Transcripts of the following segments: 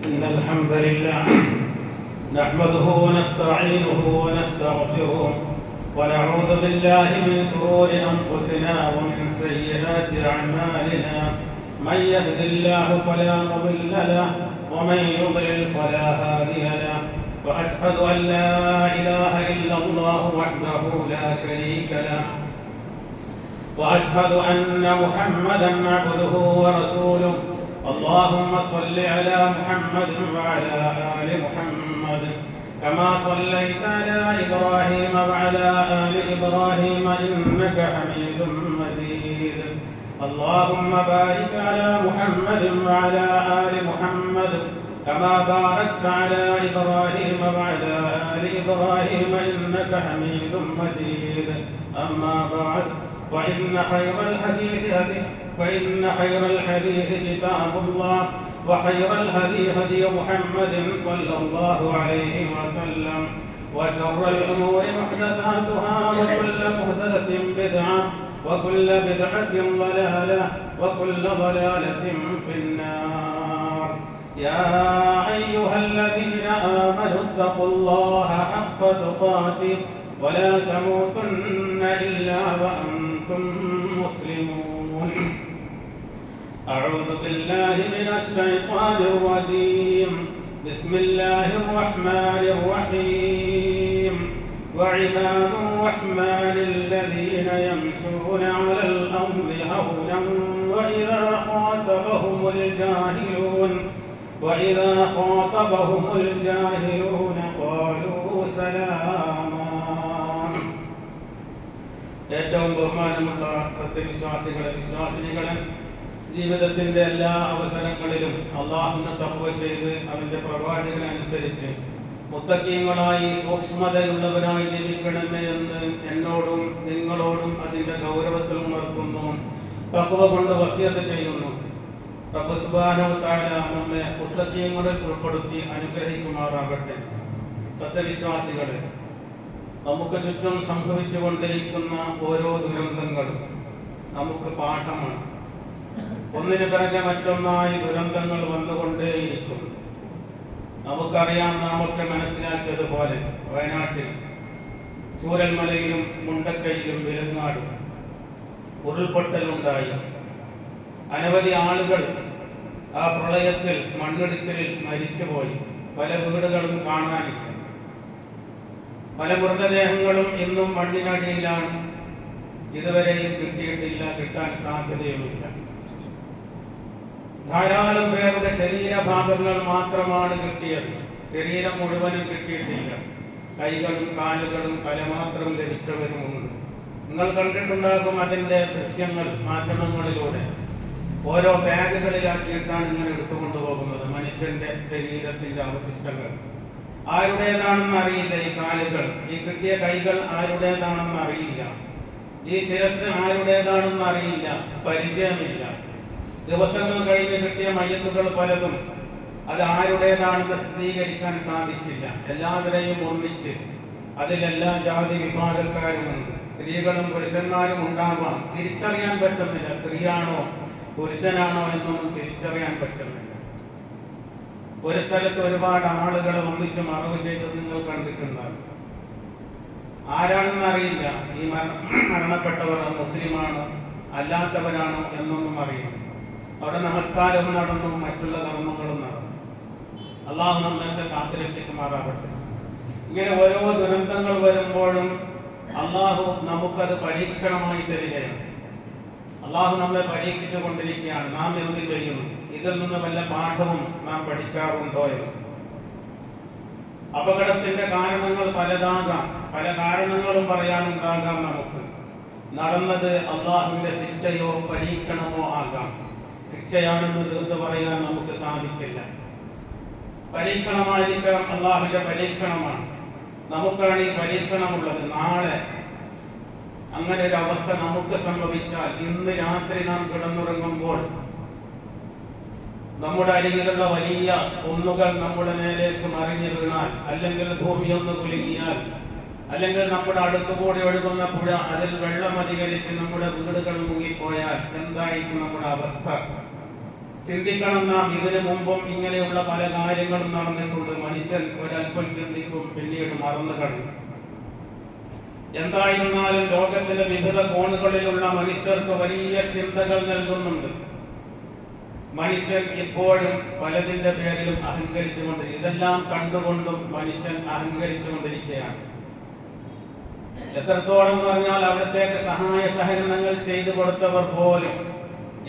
إن الحمد لله نحمده ونستعينه ونستغفره ونعوذ بالله من شرور أنفسنا ومن سيئات أعمالنا. من يهد الله فلا مضل له ومن يضلل فلا هادي له. وأشهد أن لا إله إلا الله وحده لا شريك له. وأشهد أن محمدا عبده ورسوله. اللهم صل على محمد وعلى آل محمد كما صليت على إبراهيم وعلى آل إبراهيم إنك حميد مجيد. اللهم بارك على محمد وعلى آل محمد كما باركت على إبراهيم وعلى آل إبراهيم إنك حميد مجيد. أما بعد فإن خير الحديث كتاب الله وخير الهدي هدي محمد صلى الله عليه وسلم وشر الأمور محدثاتها وكل محدثة بدعة وكل بدعة ضلالة وكل ضلالة في النار. يا أيها الذين آمنوا اتقوا الله حق تقاته ولا تموتن إلا وأنتم مسلمون. أعوذ بالله من الشيطان الرجيم. بسم الله الرحمن الرحيم. وعباد الرحمن الذين يمشون على الأرض هونا وإذا خاطبهم الجاهلون قالوا سلاما. ഏറ്റവും ബഹുമാനമുള്ള സത്യവിശ്വാസികളെ, വിശ്വാസിനികളെ, ജീവിതത്തിന്റെ എല്ലാ അവസരങ്ങളിലും അല്ലാഹുവിനെ തഖ്വ ചെയ്ത് അവന്റെ പ്രവാചകനെ അനുസരിച്ച് മുത്തഖീങ്ങളായി സൂക്ഷ്മതയുള്ളവരായി ജീവിക്കണമേ എന്ന് എന്നോടും നിങ്ങളോടും അതിന്റെ ഗൗരവത്തിൽ ഉണർത്തുന്നു. തഖ്വ കൊണ്ട് വസിയത്ത് ചെയ്യുന്നു. റബ്ബ് സുബ്ഹാനഹു വ തആല നമ്മെ മുത്തഖീങ്ങളിൽ ഉൾപ്പെടുത്തി അനുഗ്രഹിക്കുമാറാകട്ടെ. സത്യവിശ്വാസികളെ, നമുക്ക് ചുറ്റും സംഭവിച്ചുകൊണ്ടിരിക്കുന്ന ഓരോ ദുരന്തങ്ങളും നമുക്ക് പാഠമാണ്. ഒന്നിനു പിറകെ മറ്റൊന്നായി ദുരന്തങ്ങൾ വന്നുകൊണ്ടേയിരിക്കും. നമുക്കറിയാം, നാമൊക്കെ മനസ്സിലാക്കിയതുപോലെ വയനാട്ടിൽ ചൂരൽമലയിലും മുണ്ടക്കയിലും വിലങ്ങാടും ഉരുൾപൊട്ടലുണ്ടായി. അനവധി ആളുകൾ ആ പ്രളയത്തിൽ മണ്ണിടിച്ചിലിൽ മരിച്ചുപോയി. പല വീടുകളും കാണാനില്ല. പല മൃതദേഹങ്ങളും ഇന്നും മണ്ണിനടിയിലാണ്. ഇതുവരെയും കിട്ടിയിട്ടില്ല, കിട്ടാൻ സാധ്യതയുമില്ല. ധാരാളം പേരുടെ ശരീരഭാഗങ്ങൾ മാത്രമാണ് കിട്ടിയത്. ശരീരം മുഴുവനും കിട്ടിയിട്ടില്ല. കൈകളും കാലുകളും തലമാത്രം ലഭിച്ചവരുമുണ്ട്. നിങ്ങൾ കണ്ടിട്ടുണ്ടാകും അതിൻ്റെ ദൃശ്യങ്ങൾ മാധ്യമങ്ങളിലൂടെ. ഓരോ ബാഗുകളിലാക്കിയിട്ടാണ് ഇങ്ങനെ എടുത്തുകൊണ്ടുപോകുന്നത് മനുഷ്യന്റെ ശരീരത്തിന്റെ അവശിഷ്ടങ്ങൾ. ആരുടേതാണെന്ന് അറിയില്ല ഈ കാലുകൾ, ഈ കിട്ടിയ കൈകൾ ആരുടേതാണെന്ന് അറിയില്ല, ഈ ശിരസ് ആരുടേതാണെന്ന് അറിയില്ല, പരിചയമില്ല. ദിവസങ്ങൾ കഴിഞ്ഞ് കിട്ടിയ മയ്യത്തുകൾ പലതും അത് ആരുടേതാണെന്ന് സ്ഥിരീകരിക്കാൻ സാധിച്ചില്ല. എല്ലാവരെയും ഒന്നിച്ച് അതിലെല്ലാ ജാതി വിഭാഗക്കാരുമുണ്ട്. സ്ത്രീകളും പുരുഷന്മാരും ഉണ്ടാവാം. തിരിച്ചറിയാൻ പറ്റുന്നില്ല, സ്ത്രീയാണോ പുരുഷനാണോ എന്നൊന്നും തിരിച്ചറിയാൻ പറ്റുന്നില്ല. ഒരു സ്ഥലത്ത് ഒരുപാട് ആളുകളെ ഒന്നിച്ച് മറവ് ചെയ്തത് നിങ്ങൾ കണ്ടിട്ടുണ്ടാകും. ആരാണെന്ന് അറിയില്ല. ഈ മരണപ്പെട്ടവർ മുസ്ലിമാണോ അല്ലാത്തവരാണോ എന്നൊന്നും അറിയില്ല. അവിടെ നമസ്കാരവും നടന്നു, മറ്റുള്ള കർമ്മങ്ങളും നടന്നു. അള്ളാഹു നമ്മെ കാത്തുരക്ഷിക്കുമാറാകട്ടെ. ഇങ്ങനെ ഓരോ ദുരന്തങ്ങൾ വരുമ്പോഴും അള്ളാഹു നമുക്കത് പരീക്ഷണമായി തരികയാണ്. അള്ളാഹു നമ്മെ പരീക്ഷിച്ചു കൊണ്ടിരിക്കുകയാണ്. നാം എന്ത് ചെയ്യുന്നു? ഇതിൽ നിന്ന് വല്ല പാഠവും നാം പഠിക്കാറുണ്ടോ എന്ന്. അപകടത്തിന്റെ കാരണങ്ങൾ പലതാകാം. പല കാരണങ്ങളും പറയാനുണ്ടാകാം നമുക്ക്. നടന്നത് അള്ളാഹുവിന്റെ ശിക്ഷയോ പരീക്ഷണമോ ആകാം. ശിക്ഷയാണെന്ന് തീർത്ത് പറയാൻ നമുക്ക് സാധിക്കില്ല. പരീക്ഷണമായിരിക്കാം, അള്ളാഹുവിന്റെ പരീക്ഷണമാണ്. നമുക്കാണ് ഈ പരീക്ഷണമുള്ളത്. നാളെ അങ്ങനെ ഒരു അവസ്ഥ നമുക്ക് സംഭവിച്ചാൽ, ഇന്ന് രാത്രി നാം കിടന്നുറങ്ങുമ്പോൾ നമ്മുടെ അരികിലുള്ള വലിയ കുന്നുകൾ നമ്മുടെ മേലേക്ക് മറിഞ്ഞു വീണാൽ, അല്ലെങ്കിൽ ഭൂമി ഒന്ന് കുലുങ്ങിയാൽ, അല്ലെങ്കിൽ നമ്മുടെ അടുത്തുകൂടി ഒഴുകുന്ന പുഴ അതിൽ വെള്ളം അധികരിച്ച് നമ്മുടെ വീടുകൾ മുങ്ങിപ്പോയാൽ എന്തായിരിക്കും നമ്മുടെ അവസ്ഥ? ചിന്തിക്കണം നാം. ഇതിനു മുമ്പും ഇങ്ങനെയുള്ള പല കാര്യങ്ങളും നടന്നിട്ടുണ്ട്. മനുഷ്യൻ ഒരല്പം ചിന്തിക്കും, പിന്നീട് മറന്നു കളയും. എന്തായിരുന്നാലും ലോകത്തിലെ വിവിധ കോണുകളിലുള്ള മനുഷ്യർക്ക് വലിയ ചിന്തകൾ നൽകുന്നുണ്ട്. മനുഷ്യൻ ഇപ്പോഴും പലതിന്റെ പേരിലും അഹങ്കരിച്ചുകൊണ്ടിരിക്കും. ഇതെല്ലാം കണ്ടുകൊണ്ടും മനുഷ്യൻ അഹങ്കരിച്ചുകൊണ്ടിരിക്കുകയാണ്. എത്രത്തോളം പറഞ്ഞാൽ അവിടത്തേക്ക് സഹായ സഹകരണങ്ങൾ ചെയ്തു കൊടുത്തവർ പോലും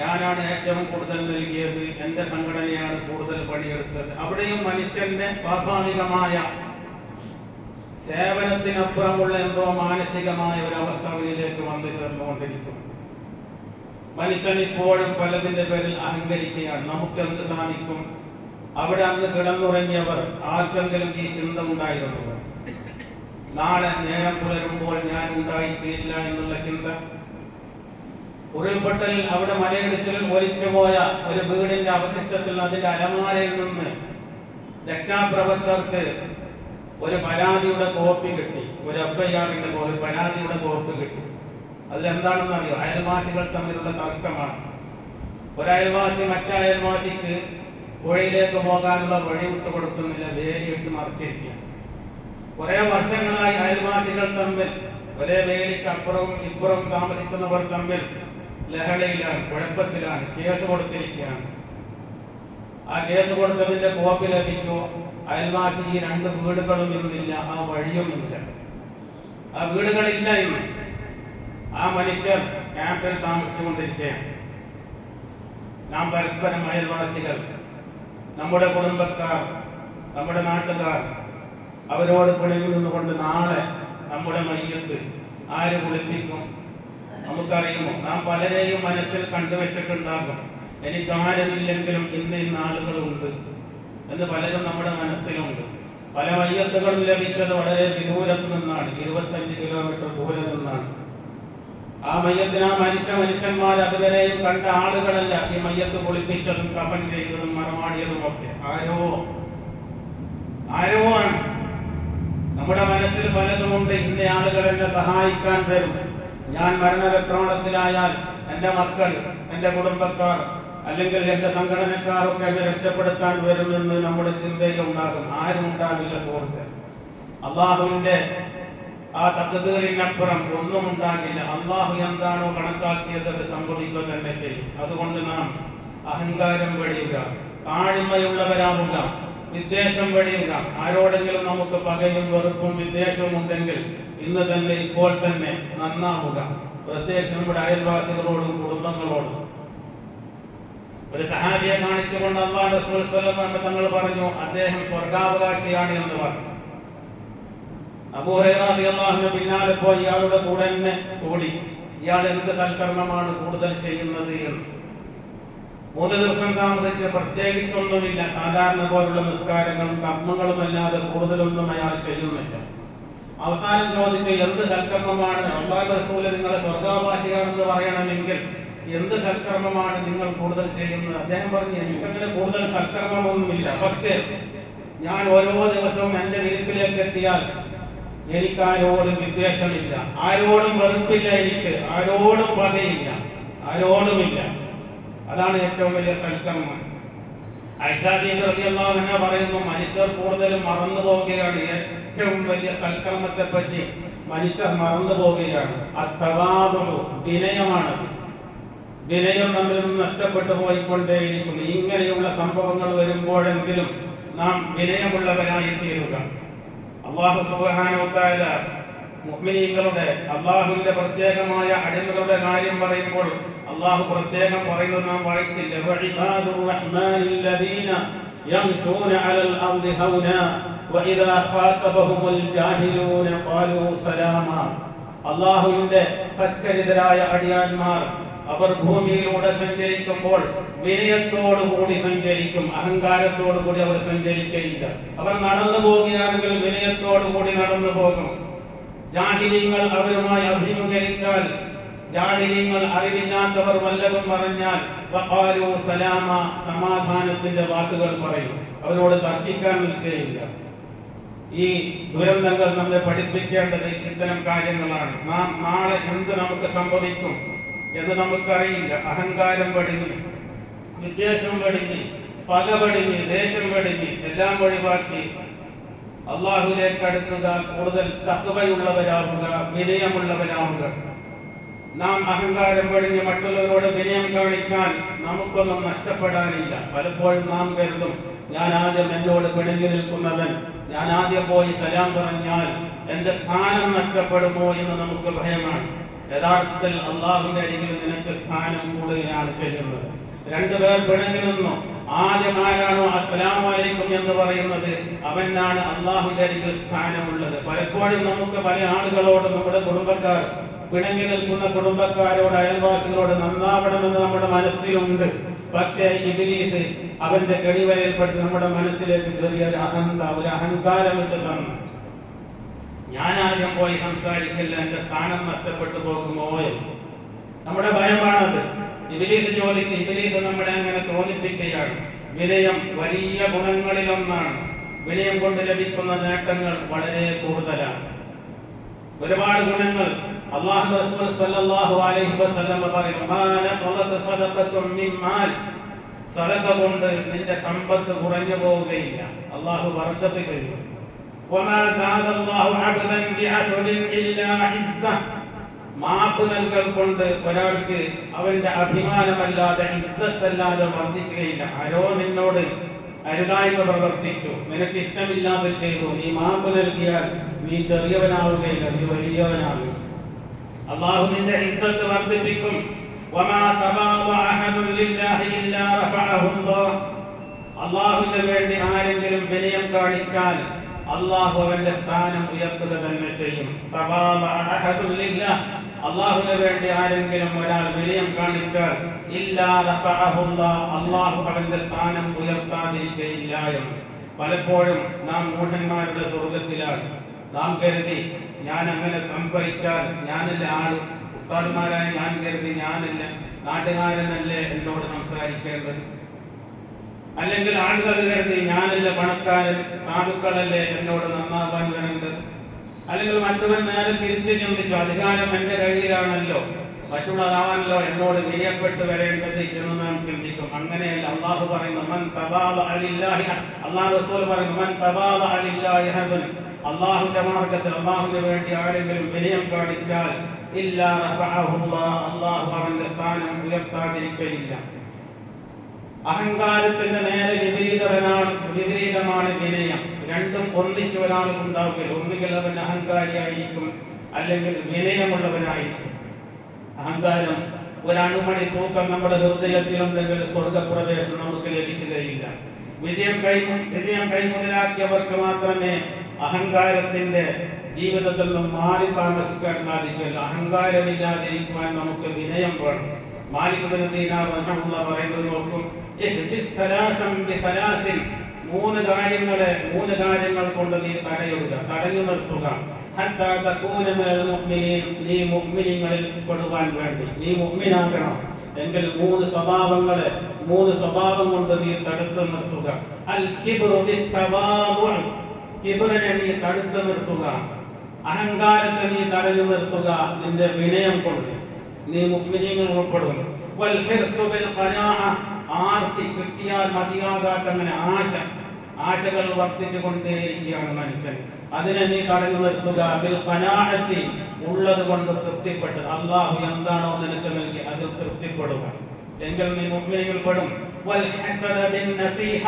ഞാനാണ് ഏറ്റവും കൂടുതൽ നൽകിയത്, എന്റെ സംഘടനയാണ് കൂടുതൽ പണിയെടുത്തത്. അവിടെയും മനുഷ്യന്റെ സ്വാഭാവികമായ സേവനത്തിനപ്പുറമുള്ള എന്തോ മാനസികമായ ഒരു അവസ്ഥയിലേക്ക് വന്നു ചേർന്നുകൊണ്ടിരിക്കുന്നു. മനുഷ്യൻ ഇപ്പോഴും പലതിന്റെ പേരിൽ അഹങ്കരിക്കുകയാണ്. നമുക്ക് എന്ത് സാധിക്കും? അവിടെ അന്ന് കിടന്നുറങ്ങിയവർ ആർക്കെങ്കിലും ഈ ചിന്ത ഉണ്ടായിരുന്നു? നാളെ നേരം പുലരുമ്പോൾ ഞാൻ ഉണ്ടായിട്ടില്ല എന്നുള്ള ചിന്ത. ഉരുൾപൊട്ടലിൽ അവിടെ മലയിടിച്ചിൽ ഒലിച്ചുപോയ ഒരു വീടിന്റെ അവശിഷ്ടത്തിൽ അതിന്റെ അലമാരയിൽ നിന്ന് രക്ഷാപ്രവർത്തകർക്ക് ഒരു പരാതിയുടെ കോപ്പി കിട്ടി. ഒരു FIR-ന്റെ ഒരു പരാതിയുടെ കോപ്പി കിട്ടി. അതിലെന്താണെന്ന് അറിയോ? അയൽവാസികൾ തമ്മിലുള്ള തർക്കമാണ്. ഒരയൽവാസി മറ്റേ അയൽവാസിക്ക് പുഴയിലേക്ക് പോകാനുള്ള വഴി വിട്ടു കൊടുക്കുന്നില്ല, വേലിയിട്ട് മറിച്ചിരിക്കുക. കുറെ വർഷങ്ങളായി അയൽവാസികൾ തമ്മിൽ ഒരേ വേലിക്ക് അപ്പുറവും ഇപ്പുറവും താമസിക്കുന്നവർ തമ്മിൽ ലഹളയിലാണ്, കുഴപ്പത്തിലാണ്. കേസ് കൊടുത്തിരിക്കുകയാണ്. ആ കേസ് കൊടുത്തതിന്റെ കോപ്പി ലഭിച്ചു. അയൽവാസി ഈ 2 വീടുകളും ഇന്നില്ല, ആ വഴിയും ഇല്ല, ആ വീടുകളില്ല ഇന്ന്. ആ മനുഷ്യർ ക്യാമ്പിൽ താമസിച്ചുകൊണ്ടിരിക്കുകയാണ്. നാം പരസ്പരം അയൽവാസികൾ, നമ്മുടെ കുടുംബക്കാർ, നമ്മുടെ നാട്ടുകാർ, അവരോട് പിണങ്ങി നിന്നുകൊണ്ട് നാളെ നമ്മുടെ മയ്യത്ത് ആര് കുളിപ്പിക്കും? നമുക്കറിയുമോ? നാം പലരെയും മനസ്സിൽ കണ്ടുവച്ചിട്ടുണ്ടാകും. എനിക്കാരുമില്ലെങ്കിലും ഇന്ന ആളുകളുണ്ട് എന്ന് പലരും നമ്മുടെ മനസ്സിലുണ്ട്. പല മയ്യത്തുകളും ലഭിച്ചത് വളരെ വിദൂരത്ത് നിന്നാണ്, 25 കിലോമീറ്റർ ദൂരെ നിന്നാണ്. ആ മയ്യത്തിന് ആ മരിച്ച മനുഷ്യന്മാർ അതുവരെയും കണ്ട ആളുകളല്ല ഈ മയ്യത്ത് കുളിപ്പിച്ചതും കഫൻ ചെയ്തതും മറമാടിയതും ഒക്കെ. ആരോ ആണ്. നമ്മുടെ മനസ്സിൽ പലതുമുണ്ട്. ഇന്ന ആളുകൾ എന്നെ സഹായിക്കാൻ തരും, ഞാൻ മരണവെപ്രാണത്തിലായാൽ എൻ്റെ മക്കൾ, എൻ്റെ കുടുംബക്കാർ, അല്ലെങ്കിൽ എൻ്റെ സംഘടനക്കാരൊക്കെ എന്നെ രക്ഷപ്പെടുത്താൻ വരുമെന്ന് നമ്മുടെ ചിന്തയിൽ ഉണ്ടാകും. ആരും ഉണ്ടാകില്ല സുഹൃത്ത്. അള്ളാഹുവിന്റെ ആ തഖ്ദീറിനപ്പുറം ഒന്നും ഉണ്ടാകില്ല. അള്ളാഹു എന്താണോ കണക്കാക്കിയത് അത് സംഭവിക്കുക തന്നെ ചെയ്യും. അതുകൊണ്ട് നാം അഹങ്കാരം വെടിയുക, താഴ്മയുള്ളവരാവുക, വിദ്വേഷം വെടിയുക. ആരോടെങ്കിലും നമുക്ക് പകയും വെറുപ്പും വിദ്വേഷവും ഉണ്ടെങ്കിൽ ഇന്ന് തന്നെ, ഇപ്പോൾ തന്നെ നന്നാവുക. പ്രത്യേകിച്ച് നമ്മുടെ അയൽവാസികളോടും കുടുംബങ്ങളോടും. ഒരു സഹാബിയെ കാണിച്ചുകൊണ്ട് അല്ലാഹു റസൂൽ സ്വല്ലല്ലാഹു അലൈഹി വസല്ലം തങ്ങൾ പറഞ്ഞു, അദ്ദേഹം സ്വർഗാവകാശിയാണ് എന്ന് പറഞ്ഞു. അബൂ ഹുറൈറ റളിയല്ലാഹു അൻഹു പിന്നാലെ പോയി ഇയാളുടെ കൂടെ തന്നെ കൂടി. ഇയാൾ എന്ത് സൽക്കർമ്മമാണ് കൂടുതൽ ചെയ്യുന്നത് എന്ന്. 3 ദിവസം താമസിച്ച് പ്രത്യേകിച്ചൊന്നുമില്ല, സാധാരണ പോലുള്ള നിസ്കാരങ്ങളും കർമ്മങ്ങളും അല്ലാതെ കൂടുതലൊന്നും അയാൾ ചെയ്യുന്നില്ല. അവസാനം ചോദിച്ച്, എന്ത് സൽക്കർമ്മമാണ് അല്ലാഹു റസൂൽ നിങ്ങളെ സ്വർഗാവകാശിയാണെന്ന് പറയണമെങ്കിൽ എന്ത് സൽക്കർമ്മമാണ് നിങ്ങൾ കൂടുതൽ ചെയ്യുന്നത്? അദ്ദേഹം പറഞ്ഞു, എനിക്കങ്ങനെ കൂടുതൽ സൽക്കർമ്മമൊന്നുമില്ല, പക്ഷേ ഞാൻ ഓരോ ദിവസവും എൻ്റെ വിരിപ്പിലേക്ക് എത്തിയാൽ എനിക്കാരോടും വിദ്വേഷമില്ല, ആരോടും വെറുപ്പില്ല, എനിക്ക് ആരോടും പകയില്ല, ആരോടുമില്ല. അതാണ് ഏറ്റവും വലിയ സൽക്കർമ്മം. ആയിഷാ ബീവി റളിയല്ലാഹു അൻഹ പറയുന്നു, മനുഷ്യർ കൂടുതലും മറന്നു പോവുകയാണ്. ഏറ്റവും വലിയ സൽക്കർമ്മത്തെ പറ്റി മനുഷ്യർ മറന്നു പോവുകയാണ്. അത്തവാദുഉ, വിനയമാണത്. വിനയം നമ്മിൽ നിന്ന് നഷ്ടപ്പെട്ടു പോയിക്കൊണ്ടേയിരിക്കുന്നു. ഇങ്ങനെയുള്ള സംഭവങ്ങൾ വരുമ്പോഴെങ്കിലും നാം വിനയമുള്ളവരായി തീരുക. അല്ലാഹു സുബ്ഹാനഹു വ തആല മുഅ്മിനീങ്ങളുടെ, അല്ലാഹുവിന്റെ പ്രത്യേകമായ അടിമകളുടെ കാര്യം പറയുമ്പോൾ അല്ലാഹു പ്രത്യേകം പറയുന്നത് നാം വായിച്ചില്ല. വഇബാദുർ റഹ്മാനില്ലദീന യംശൂന അലൽ അർദി ഹൗനാ വഇദാ ഖാതബഹുൽ ജാഹിലൂന ഖാലൂ സലാമാ. അല്ലാഹുവിന്റെ സച്ചരിതരായ അടിയാന്മാർ അവർ ഭൂമിയിലൂടെ സഞ്ചരിക്കുമ്പോൾ വിനയത്തോടുകൂടി സഞ്ചരിക്കും, അഹങ്കാരത്തോടുകൂടി അവർ സഞ്ചരിക്കയില്ല. അവർ നടന്നു പോവുകയാണെങ്കിൽ വിനയത്തോടുകൂടി നടന്നു പോകും. ജാഹിലീങ്ങൾ അവരുമായി അഭിമുഖീകരിച്ചാൽ, ജാഹിലീങ്ങൾ അറിവില്ലാത്തവർ വല്ലതും പറഞ്ഞാൽ വഖാലൂ സലാമ, സമാധാനത്തിന്റെ വാക്കുകൾ പറയും, അവരോട് തർക്കിക്കാൻ നിൽക്കുകയില്ല. ഈ ദുരന്തങ്ങൾ നമ്മെ പഠിപ്പിക്കേണ്ടത് ഇത്തരം കാര്യങ്ങളാണ്. നാം നാളെ എന്ത് നമുക്ക് സംഭവിക്കും എന്ന് നമുക്കറിയില്ല. അഹങ്കാരം വെടിഞ്ഞു വിദ്വേഷം വെടിഞ്ഞ്, പക വെടിഞ്ഞ്, ദേഷ്യം വെടിഞ്ഞ് എല്ലാം ഒഴിവാക്കി അള്ളാഹുവിലേക്ക് അടുക്കുക, കൂടുതൽ തഖ്വയുള്ളവരാവുക, വിനയമുള്ളവരാവുക. നാം അഹങ്കാരം വെടിഞ്ഞ് മറ്റുള്ളവരോട് വിനയം കാണിച്ചാൽ നമുക്കൊന്നും നഷ്ടപ്പെടാനില്ല. പലപ്പോഴും നാം കരുതും, ഞാൻ ആദ്യം എന്നോട് പിണങ്ങി നിൽക്കുന്നവൻ, ഞാൻ ആദ്യം പോയി സലാം പറഞ്ഞാൽ എന്റെ സ്ഥാനം നഷ്ടപ്പെടുമോ എന്ന് നമുക്ക് ഭയമാണ്. യഥാർത്ഥത്തിൽ അള്ളാഹുവിന്റെ അരികിൽ നിനക്ക് സ്ഥാനം കൂടുകയാണ് ചെയ്യുന്നത്. രണ്ടുപേർ പിണങ്ങി നിന്നു, ആദ്യം ആരാണോ അസ്സലാമു അലൈക്കും എന്ന് പറയുന്നത് അവനാണ് അള്ളാഹുവിന്റെ അരികിൽ സ്ഥാനമുള്ളത്. പലപ്പോഴും നമുക്ക് പല ആളുകളോട്, നമ്മുടെ കുടുംബക്കാർ, പിണങ്ങി നിൽക്കുന്ന കുടുംബക്കാരോട്, അയൽവാസികളോട് നന്നാവണമെന്ന് നമ്മുടെ മനസ്സിലുണ്ട്. പക്ഷേ ഇബ്ലീസ് അവന്റെ കെണിവരയിൽപ്പെടുത്തി നമ്മുടെ മനസ്സിലേക്ക് ചെറിയൊരു അഹങ്കാരം ഇട്ട് തന്നു. ഞാൻ ആദ്യം പോയി സംസാരിക്കില്ല, എന്റെ സ്ഥാനം നഷ്ടപ്പെട്ടു പോകുമോ എന്ന് നമ്മുടെ ഭയമാണത്. ഇബ്ലീസ് ചോദിക്കും, ഇബ്ലീസ് നമ്മളെ അങ്ങനെ തോന്നിപ്പിക്കുകയാണ്. വിനയം വലിയ ഗുണങ്ങളിലൊന്നാണ്. വിനയം കൊണ്ട് ലഭിക്കുന്ന നേട്ടങ്ങൾ വളരെ കൂടുതലാണ്. ഒരുപാട് ഗുണങ്ങൾ അല്ലാഹു റസൂൽ സ്വല്ലല്ലാഹു അലൈഹി വസല്ലം പറയുന്നു, മാ നഖലത സദഖത്തുൻ മിൻ മാൽ, സദഖ കൊണ്ട് നിന്റെ സമ്പത്ത് കുറഞ്ഞു പോവുകയില്ല, അല്ലാഹു ബർക്കത്ത് ചെയ്യും. വമാ സാദല്ലാഹു അബ്ദൻ ബിഅഫ്ലിൻ ഇല്ലാ ഇസ്സ, മാപ്പ് നൽകൽ കൊണ്ട് ഒരാൾക്ക് അവന്റെ അഭിമാനമല്ലാതെ ഇസ്സത്തല്ലാതെ വർദ്ധിക്കുകയില്ല. ആരോ നിന്നോട് അരുതായ്മ പ്രവർത്തിച്ചു, നിനക്ക് ഇഷ്ടമില്ലാതെ ചെയ്തു, നീ മാപ്പ് നൽകിയാൽ നീ ചെറിയവനാവുകയില്ല, നീ വലിയവനാകും. അല്ലാഹു നിന്റെ ഇസ്സത്ത് വർദ്ധിപ്പിക്കും. വമാ തബാദഅ അഹദുൻ ലില്ലാഹി ഇല്ലാ റഫഅഹു അല്ലാഹ്, അല്ലാഹുവിന് വേണ്ടി ആരെങ്കിലും വിനയം കാണിച്ചാൽ അല്ലാഹു അവന്റെ സ്ഥാനം ഉയർത്തുക തന്നെ ചെയ്യും. തബാദഅ അഹദുൻ ലില്ലാഹ്, അല്ലാഹുവിന് വേണ്ടി ആരെങ്കിലും ഒരാൾ വിനയം കാണിച്ചാൽ ഇല്ലാ റഫഅഹു അല്ലാഹ്, അല്ലാഹു അവന്റെ സ്ഥാനം ഉയർത്താതിരിക്കുകയില്ല എന്ന്. പലപ്പോഴും നാം മൂഢന്മാരുടെ സ്വർഗത്തിലാണ്. നാം കരുതി, ഞാൻ അങ്ങനെ സംഭവിച്ചാൽ ഞാനല്ല ആള്, ഉസ്താദ്മാരായ ഞാൻ കരുതി ഞാനല്ല, നാട്ടുകാരനല്ലേ എന്നോട് സംസാരിക്കേണ്ടത്, അല്ലെങ്കിൽ ആളുകൾ കരുതി ഞാനല്ല പണക്കാരൻ, സാധുക്കളല്ലേ എന്നോട് നന്നാവാൻ വരേണ്ടത്, അല്ലെങ്കിൽ മറ്റവൻ നേരെ തിരിച്ച് ചിന്തിച്ചു, അധികാരം എന്റെ കയ്യിലാണല്ലോ, മറ്റുള്ളതാവാനല്ലോ എന്നോട് വിനയപ്പെട്ട് വരേണ്ടത് എന്ന് നാം ചിന്തിക്കും. അങ്ങനെയല്ല. അള്ളാഹു പറയുന്നു, മൻ തബാദഅ ലില്ലാഹി, അല്ലാഹു റസൂൽ പറയുന്നു, മൻ തബാദഅ ലില്ലാഹി അഹദൻ, അല്ലാഹുവിന്റെ മാർഗ്ഗത്തിൽ അല്ലാഹുവിന് വേണ്ടി ആരെങ്കിലും വിനയം കാണിച്ചാൽ ഇല്ലാ റഫഅഹു അല്ലാഹ്, അല്ലാഹു അവന്റെ സ്ഥാനം ഉയർത്താതിരിക്കുകയില്ല. അഹങ്കാരത്തിന്റെ നേരെ വിപരീതമാണ് വിനയം. രണ്ടും ഒന്നിച്ച് ഒരാൾക്ക് ഉണ്ടാവുകയില്ല. ഒന്നുകിൽ അവൻ അഹങ്കാരിയായിരിക്കും, അല്ലെങ്കിൽ വിനയമുള്ളവനായിരിക്കും. അഹങ്കാരം ഒരണുമണി തൂക്കം നമ്മുടെ ഹൃദയത്തിലുണ്ടെങ്കിൽ സ്വർഗപ്രവേശം നമുക്ക് ലഭിക്കുകയില്ല. വിജയം കൈമുതലാക്കിയവർക്ക് മാത്രമേ അഹങ്കാരത്തിന്റെ ജീവിതത്തിൽ നിന്നും മാറി താമസിക്കാൻ സാധിക്കില്ല. അഹങ്കാരമില്ലാതിരിക്കുവാൻ നമുക്ക് വിനയം വേണം. മാലിക് ഇബ്നു ദീനാർ റഹിമഹുല്ലാഹ് പറയുന്നത് നോക്കും, മൂന്ന് കാര്യങ്ങൾ കൊണ്ട് നീ തടയുക, തടഞ്ഞു നിർത്തുക. ഹത്താ തകൂന മിനൽ മുഅ്മിനീൻ, നീ മുഅ്മിനീങ്ങളിൽ പെടുവാൻ വേണ്ടി, നീ മുഅ്മിനാകണം എങ്കിൽ മൂന്ന് സ്വഭാവം കൊണ്ട് നീ തടുത്തു നിർത്തുക. അൽ കിബ്റു ബിത്തവാദു, കിബ്റിനെ നീ തടുത്തു നിർത്തുക. അഹങ്കാരത്തെ നീ തടഞ്ഞു നിർത്തുക നിന്റെ വിനയം കൊണ്ട്, നീ മുഅ്മിനീങ്ങൾ ഉൾപ്പെടും. വൽ ഹിർസു ബിൽ ഖനാഅ, ആർത്തി, കിട്ടിയാൽ മതിയാകാത്ത അങ്ങനെ ആശകൾ വർദ്ധിച്ചു കൊണ്ടേയിരിക്കുകയാണ് മനുഷ്യൻ. അതിനെ നീ തടഞ്ഞു നിർത്തുക. ബിൽ ഖനാഅത്തി, ഉള്ളത് കൊണ്ട് തൃപ്തിപ്പെട്ട്, അല്ലാഹു എന്താണോ നിനക്ക് നൽകി അതിൽ തൃപ്തിപ്പെടുക എങ്കിൽ നീ മുഅ്മിനീങ്ങൾ പെടും. വൽ ഹസദ ബിൻ നസീഹ,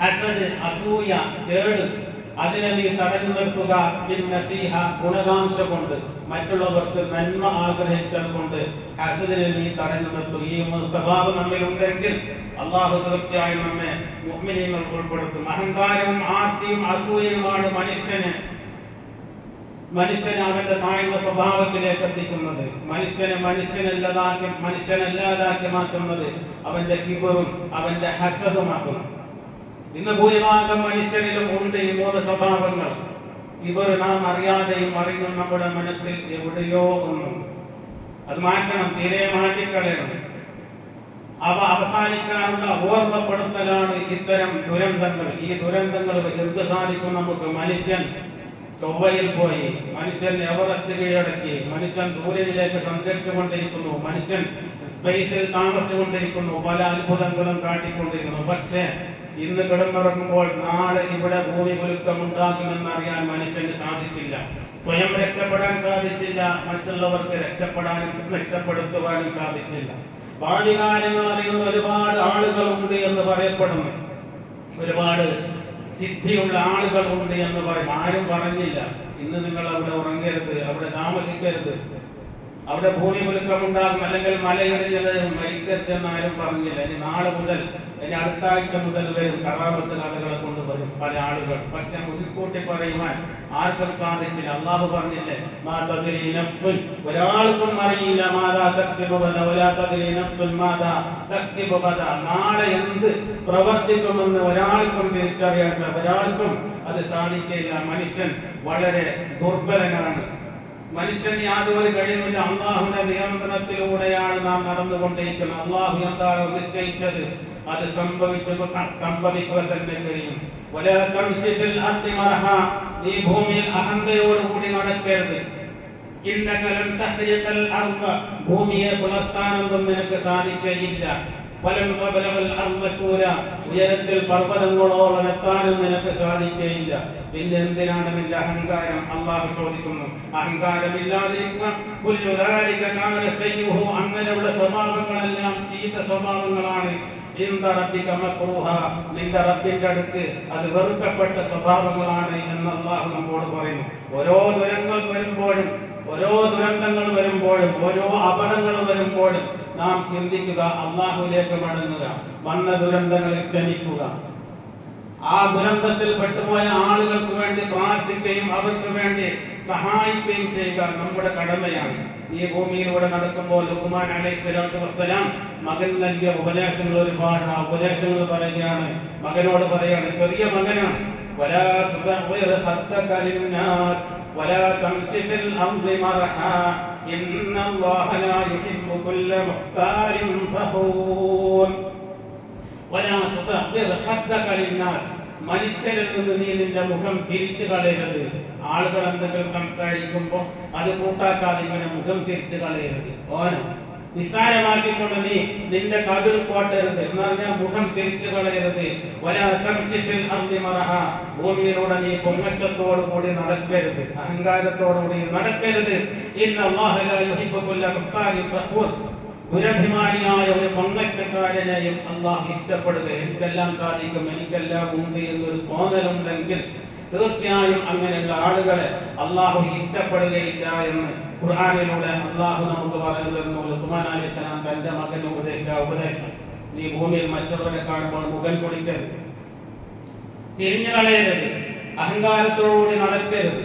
ഹസദ്, അസൂയ, കേട്, അതിനെ നീ തടഞ്ഞു നിർത്തുക. ബിൻ നസീഹ, ഗുണകാംക്ഷ കൊണ്ട്, മറ്റുള്ളവർക്ക് നന്മ ആഗ്രഹിക്കൽ കൊണ്ട് ഹസദിനെ നീ തടഞ്ഞു നിർത്തുക. ഈ സ്വഭാവം നമ്മിലുണ്ടെങ്കിൽ അല്ലാഹു തീർച്ചയായും നമ്മെ മുഅ്മിനീങ്ങൾ ഉൾപ്പെടുത്തും. അഹങ്കാരവും ആർത്തിയും അസൂയയുമാണ് മനുഷ്യനെ അവന്റെ താഴ്ന്ന സ്വഭാവത്തിലേക്ക് എത്തിക്കുന്നത്. മനുഷ്യനല്ലാതാക്കി മാറ്റുന്നത് അവന്റെ കിബറും അവന്റെ ഹസദുമാകും. ഇന്ന് ഭൂരിഭാഗം മനുഷ്യരിലും ഉണ്ട് ഈ മൂന്ന് സ്വഭാവങ്ങൾ. ഇവർ നാം അറിയാതെയും അറിഞ്ഞും നമ്മുടെ മനസ്സിൽ എവിടെയോ ഒന്നും. അത് മാറ്റണം, തീരെ മാറ്റിക്കളയണം. അവ അവസാനിക്കാനുള്ള ഓർമ്മപ്പെടുത്തലാണ് ഇത്തരം ദുരന്തങ്ങൾ. ഈ ദുരന്തങ്ങൾ എന്ത് സാധിക്കും നമുക്ക്? മനുഷ്യൻ ചൊവ്വയിൽ പോയി, മനുഷ്യൻ എവറസ്റ്റ് കീഴടക്കി, മനുഷ്യൻ സൂര്യനിലേക്ക് സഞ്ചരിച്ചു കൊണ്ടിരിക്കുന്നു, മനുഷ്യൻ സ്പേസിൽ താമസിച്ചുകൊണ്ടിരിക്കുന്നു, പല അത്ഭുതങ്ങളും കാട്ടിക്കൊണ്ടിരിക്കുന്നു. പക്ഷേ ഇന്ന് കിടന്നുറങ്ങുമ്പോൾ നാളെ ഇവിടെ ഭൂമി കുലുക്കമുണ്ടാകുമെന്നറിയാൻ മനുഷ്യന് സാധിച്ചില്ല. സ്വയം രക്ഷപ്പെടാൻ സാധിച്ചില്ല, മറ്റുള്ളവർക്ക് രക്ഷപ്പെടുത്തുവാനും സാധിച്ചില്ല. ഭാവി കാര്യങ്ങൾ അറിയുന്ന ഒരുപാട് ആളുകളുണ്ട് എന്ന് പറയപ്പെടുന്നു, ഒരുപാട് സിദ്ധിയുള്ള ആളുകളുണ്ട് എന്ന് പറയും. ആരും പറഞ്ഞില്ല ഇന്ന് നിങ്ങൾ അവിടെ ഉറങ്ങരുത്, അവിടെ താമസിക്കരുത്, അവിടെ ഭൂമി കുലുക്കമുണ്ടാകും, അല്ലെങ്കിൽ മലയിടിഞ്ഞത് മരിക്കരുത് എന്നാരും പറഞ്ഞില്ല. ഇനി നാളെ മുതൽ, ഇനി അടുത്ത ആഴ്ച മുതൽ വരും കറാമത്ത് കഥകളെ കൊണ്ടുവരും പല ആളുകൾ. പക്ഷെ മുൻകൂട്ടി പറയുവാൻ ആർക്കും സാധിച്ചില്ല. അള്ളാഹു പറഞ്ഞില്ലേ, മാ തദ്രി നഫ്സുൻ, ഒരാൾക്കും അറിയില്ല മാദാ തക്സിബു ഗദ വലാ തദ്രി നഫ്സുൻ മാദാ തക്സിബു ഗദ, നാളെ എന്ത് പ്രവർത്തിക്കുമെന്ന് ഒരാൾക്കും തിരിച്ചറിയാൻ ഒരാൾക്കും അത് സാധിക്കില്ല. മനുഷ്യൻ വളരെ ദുർബലനാണ്, മനുഷ്യന് യാതൊരു കഴിവുമില്ല. അള്ളാഹുവിന്റെ നിയന്ത്രണത്തിലൂടെയാണ് നാം നടന്നുകൊണ്ടിരിക്കുന്നത്. അള്ളാഹു എന്താണോ നിശ്ചയിച്ചത് അത് സംഭവിക്കുക തന്നെ കഴിയും. നീ ഭൂമിയിൽ അഹന്തയോടുകൂടി നടക്കരുത്. ഭൂമിയെ പുലർത്താനൊന്നും നിനക്ക് സാധിക്കുകയില്ല. ഉയരത്തിൽ പർവ്വതങ്ങളോളം എത്താനും നിനക്ക് സാധിക്കുകയില്ല. പിന്നെ എന്തിനാണ് നിന്റെ അഹങ്കാരം? അള്ളാഹു ചോദിക്കുന്നു. അഹങ്കാരമില്ലാതിരിക്കുക. അങ്ങനെയുള്ള സ്വഭാവങ്ങളെല്ലാം ചീത്ത സ്വഭാവങ്ങളാണ്. നിന്റെ റബ്ബിന്റെ അടുത്ത് അത് വെറുക്കപ്പെട്ട സ്വഭാവങ്ങളാണ് എന്ന് അള്ളാഹു നമ്മോട് പറയുന്നു. ഓരോ ദുരന്തങ്ങൾ വരുമ്പോഴും ഓരോ അപകടങ്ങൾ വരുമ്പോഴും നാം ചിന്തിക്കുക, അള്ളാഹുവിലേക്ക് മടങ്ങുക, വന്ന ദുരന്തങ്ങളിൽ ക്ഷമിക്കുക. ആ ദുരന്തത്തിൽ പെട്ടുപോയ ആളുകൾക്ക് വേണ്ടി പ്രാർത്ഥിക്കുകയും അവർക്ക് വേണ്ടി സഹായിക്കുകയും ചെയ്യുക നമ്മുടെ കടമയാണ്. ഈ ഭൂമിയിലൂടെ നടക്കുമ്പോൾ ലുഖ്മാൻ അലൈഹിസ്സലാത്തു വസ്സലാം മകൻ നൽകിയ ഉപദേശങ്ങൾ ഒരുപാട്. ആ ഉപദേശങ്ങൾ പറയുകയാണ്, മകനോട് പറയുകയാണ്, ചെറിയ മകനാണ്, വലാ തുസഗ്ഹിർ ഖദ്ദക ലിന്നാസ് വലാ തംശി ഫിൽ അർദി മർഹാ ഇന്നല്ലാഹ ലാ യുഹിബ്ബു കുല്ല മുഖ്താരിൻ ഫഖൂർ. വലാ തുസഗ്ഹിർ ഖദ്ദക ലിന്നാസ്, മനുഷ്യരിൽ നിന്ന് നീ നിന്റെ മുഖം തിരിച്ചു കളയരുത്. ആളുകൾ എന്തെങ്കിലും സംസാരിക്കുമ്പോൾ അത് കൂട്ടാക്കാതെ ഇങ്ങനെ മുഖം തിരിച്ചു കളയരുത്. ഓനോ നിസ്സാരമാക്കിക്കൊണ്ട് നീ നിന്റെ കവിൾ കോട്ടരുത് എന്ന് പറഞ്ഞാൽ മുഖം തിരിച്ചു കളയരുത്. ഭൂമിയിലൂടെ നീ പൊങ്ങച്ചത്തോടു കൂടി നടക്കരുത്, അഹങ്കാരത്തോടുകൂടി നടക്കരുത്. ദുരഭിമാനിയായ ഒരു പൊങ്ങച്ചക്കാരനെയും അള്ളാഹ് ഇഷ്ടപ്പെടുക. എനിക്കെല്ലാം സാധിക്കും, എനിക്കെല്ലാം ഉണ്ട് എന്നൊരു തോന്നലുണ്ടെങ്കിൽ തീർച്ചയായും അങ്ങനെയുള്ള ആളുകളെ അള്ളാഹു ഇഷ്ടപ്പെടുകയില്ല എന്ന് ഖുർആനിലൂടെ അള്ളാഹു നമുക്ക് പറഞ്ഞു തരുന്നു. ലുഖ്മാൻ അലൈഹിസ്സലാം തന്റെ മകന് ഉപദേശം, നീ ഭൂമിയിൽ മറ്റുള്ളവരെ കാണുമ്പോൾ മുഖം ചൊടിക്കരുത്, തിരിഞ്ഞു കളയരുത്, അഹങ്കാരത്തോടുകൂടി നടക്കരുത്.